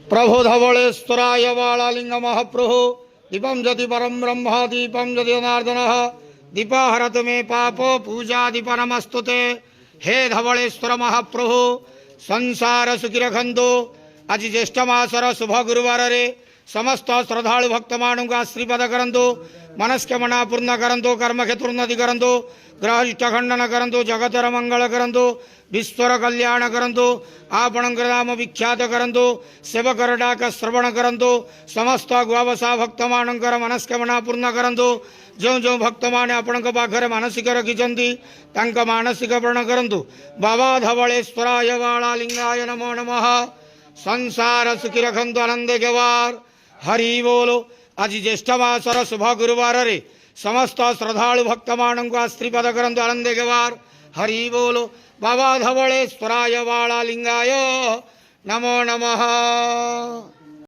प्रभो धवलेश्वराय वाळालिंग महाप्रभो दीपं जति परम ब्रह्म दीपं जति जनार्दनः दीपाहरतु मे पाप पूजादि परमस्तुते। हे धवलेश्वर महाप्रभु संसार सुखी रखंतु। आज ज्येष्ठ मासर शुभ गुरुवार रे समस्त श्रद्धालु भक्त मानू आशीर्वाद करंतु। मनस्कामना पूर्ण करंतु। कर्म क्षेत्रोन्नति करंतु। ग्रहिष्ठ खंडन करंतु। जगतर मंगल करंतु। विश्वर कल्याण करंतु। आपणकर नाम विख्यात करंतु। सेवकर डाक श्रवण करंतु। समस्त गुआवसा भक्त मानकर मनस्कामना पूर्ण करंतु। जो जो भक्त माने आपण पाखरे मानसिक रखिछंती तांका मानसिक पूर्ण करंतु। बाबा धवलेश्वराय वाळालिंगाय नमो नमः। संसार सुखी रखंतु आनंद गवार। हरि बोलो। आज ज्येष्ठ मासर शुभ गुरुवार रे समस्त श्रद्धालु भक्त मानू आशीर्वाद करंतु आनंद गवार। हरि बोलो। बाबा धवलेश्वराय वाळालिंगाय नमो नमः।